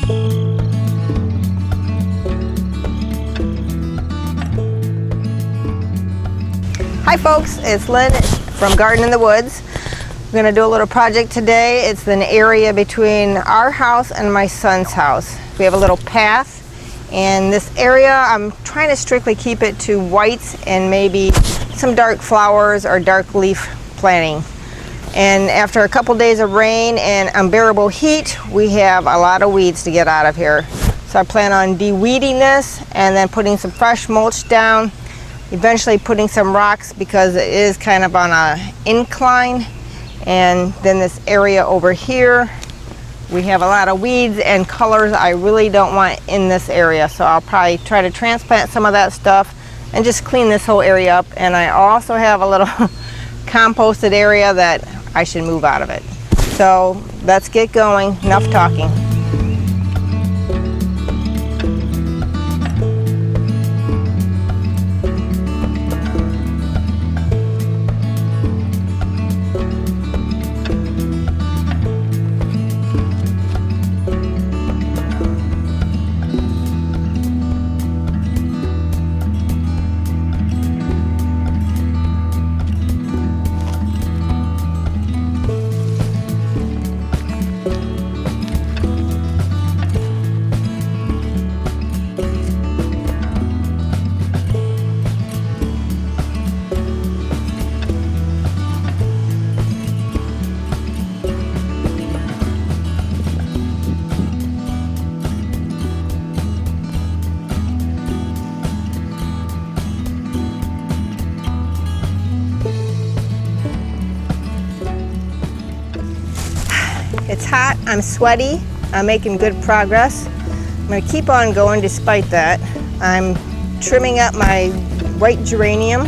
Hi folks, it's Lynn from Garden in the Woods. We're going to do a little project today. It's an area between our house and my son's house. We have a little path, and this area I'm trying to strictly keep it to whites and maybe some dark flowers or dark leaf planting. And after a couple days of rain and unbearable heat, we have a lot of weeds to get out of here. So I plan on de-weeding this and then putting some fresh mulch down, eventually putting some rocks because it is kind of on an incline. And then this area over here, we have a lot of weeds and colors I really don't want in this area. So I'll probably try to transplant some of that stuff and just clean this whole area up. And I also have a little composted area that I should move out of it. So let's get going. Enough talking. It's hot, I'm sweaty, I'm making good progress. I'm going to keep on going despite that. I'm trimming up my white geranium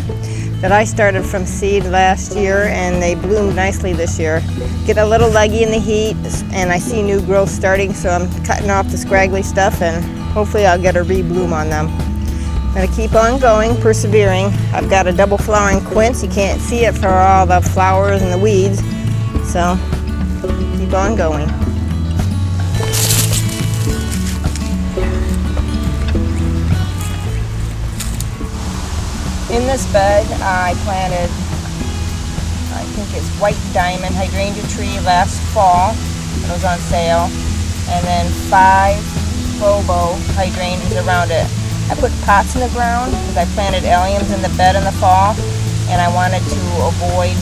that I started from seed last year, and they bloomed nicely this year. Get a little leggy in the heat, and I see new growth starting, so I'm cutting off the scraggly stuff, and hopefully I'll get a rebloom on them. I'm going to keep on going, persevering. I've got a double flowering quince. You can't see it for all the flowers and the weeds, so keep on going. In this bed, I planted, I think it's white diamond hydrangea tree last fall. It was on sale. And then 5 bobo hydrangeas around it. I put pots in the ground because I planted alliums in the bed in the fall, and I wanted to avoid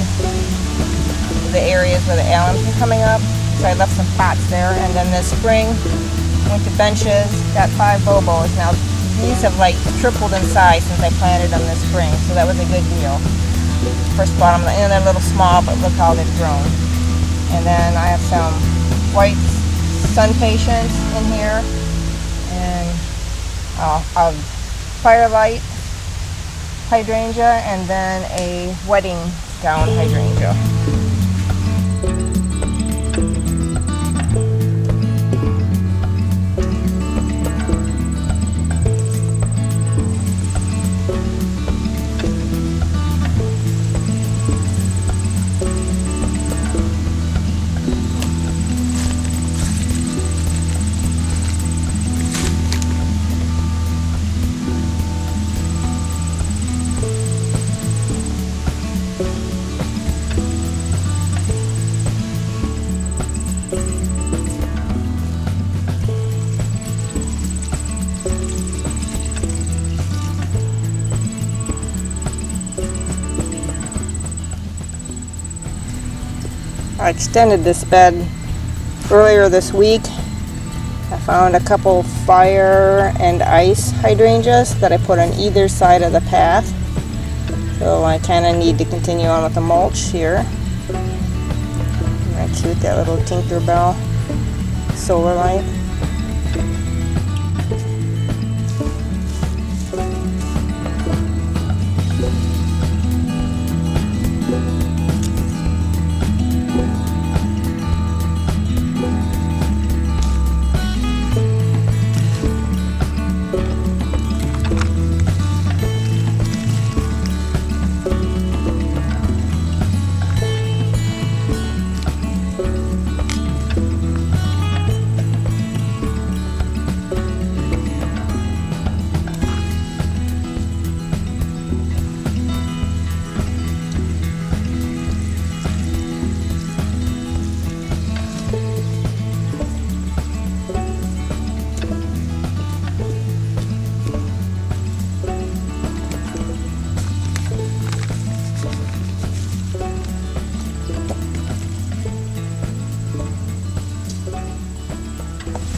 the areas where the alliums were coming up. So I left some pots there, and then this spring went to benches, got 5 bobos. Now these have like tripled in size since I planted them this spring, so that was a good deal. First bought them, and they're a little small, but look how they've grown. And then I have some white sun patience in here, and a firelight hydrangea, and then a wedding gown hydrangea. I extended this bed earlier this week. I found a couple fire and ice hydrangeas that I put on either side of the path. So I kind of need to continue on with the mulch here. Isn't that cute, that little Tinkerbell solar light?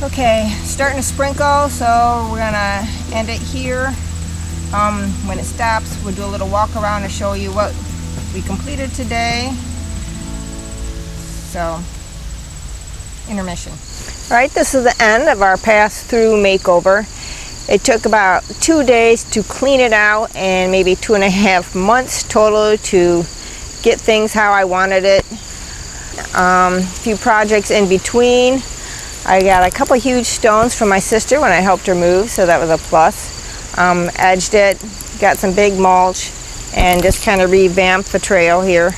Okay, starting to sprinkle, so we're gonna end it here. When it stops, we'll do a little walk around to show you what we completed today. So, intermission. All right, this is the end of our pass-through makeover. It took about 2 days to clean it out and maybe 2.5 months total to get things how I wanted it. A few projects in between. I got a couple huge stones from my sister when I helped her move, so that was a plus. Edged it, got some big mulch, and just kind of revamped the trail here.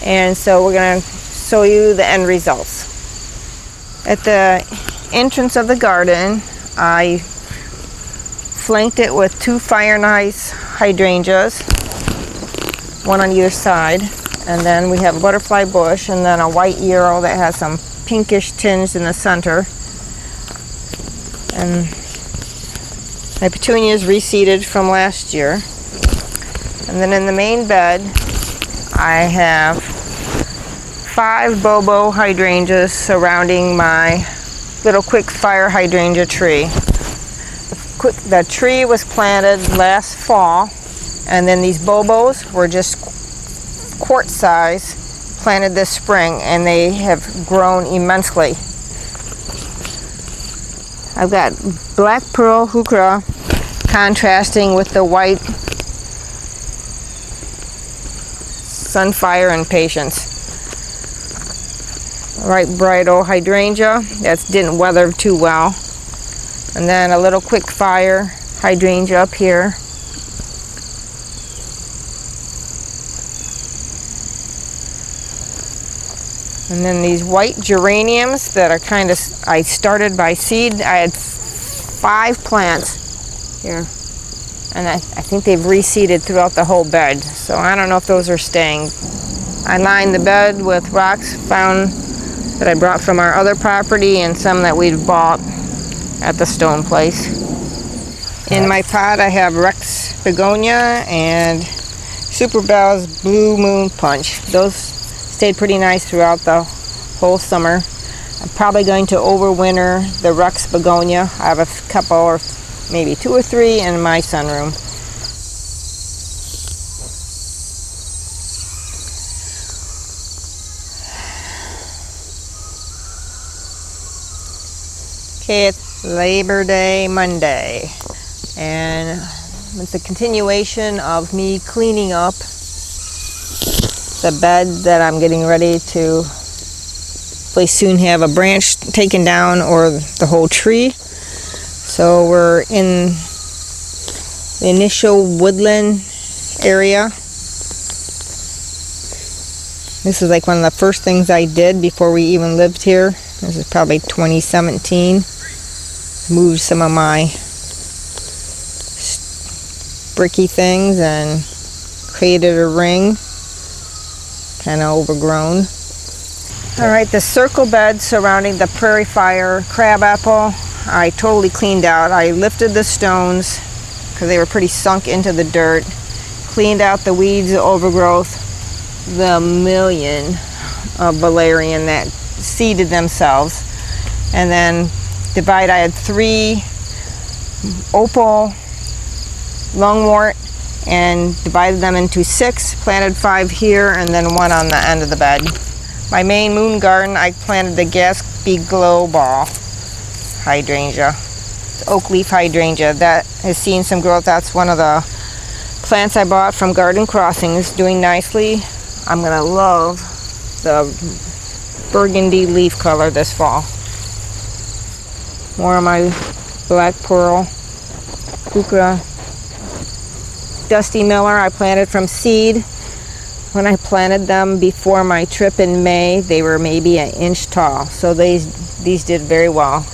And so we're going to show you the end results. At the entrance of the garden, I flanked it with 2 fire and ice hydrangeas, one on either side. And then we have a butterfly bush and then a white yarrow that has some pinkish tinge in the center. And my petunias reseeded from last year. And then in the main bed, I have 5 bobo hydrangeas surrounding my little quick fire hydrangea tree. The tree was planted last fall, and then these bobos were just quart size, planted this spring, and they have grown immensely. I've got black pearl heuchera contrasting with the white sunfire and patience. Right, bright old hydrangea that didn't weather too well, and then a little quick fire hydrangea up here. And then these white geraniums that are kind of, I started by seed. I had 5 plants here, and I think they've reseeded throughout the whole bed, so I don't know if those are staying. I lined the bed with rocks found that I brought from our other property and some that we'd bought at the stone place. In my pot I have Rex begonia and Super Bell's Blue Moon Punch. Those stayed pretty nice throughout the whole summer. I'm probably going to overwinter the Rex begonia. I have a couple, or maybe 2 or 3 in my sunroom. Okay, it's Labor Day Monday, and it's a continuation of me cleaning up the bed that I'm getting ready to hopefully soon have a branch taken down or the whole tree. So we're in the initial Woodland area. This is like one of the first things I did before we even lived here. This is probably 2017. Moved some of my bricky things and created a ring. Kind of overgrown. All right, the circle bed surrounding the prairie fire crabapple, I totally cleaned out. I lifted the stones because they were pretty sunk into the dirt, cleaned out the weeds, the overgrowth, the million of valerian that seeded themselves, and then divide. I had 3 opal lungwort and divided them into 6, planted 5 here and then 1 on the end of the bed. My main moon garden, I planted the Gatsby Glow Ball hydrangea, oak leaf hydrangea. That has seen some growth. That's one of the plants I bought from Garden Crossings, doing nicely. I'm gonna love the burgundy leaf color this fall. More of my black pearl heuchera. Dusty Miller I planted from seed. When I planted them before my trip in May, they were maybe 1 inch tall, so these did very well.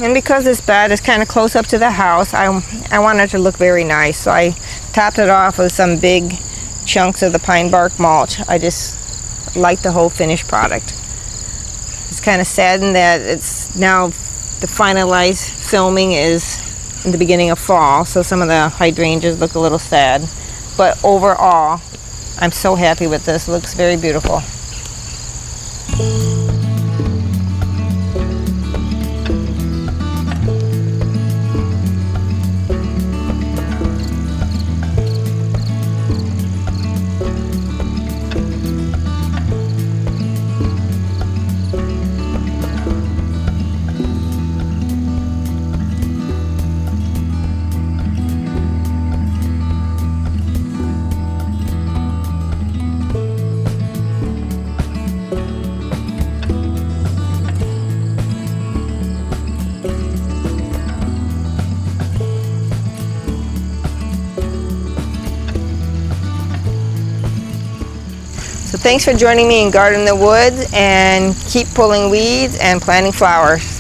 And because this bed is kind of close up to the house, I wanted it to look very nice, so I topped it off with some big chunks of the pine bark mulch. I just like the whole finished product. It's kind of saddened that it's now the finalized filming is in the beginning of fall, so some of the hydrangeas look a little sad. but overall, I'm so happy with this. It looks very beautiful. So thanks for joining me in Garden in the Woods, and keep pulling weeds and planting flowers.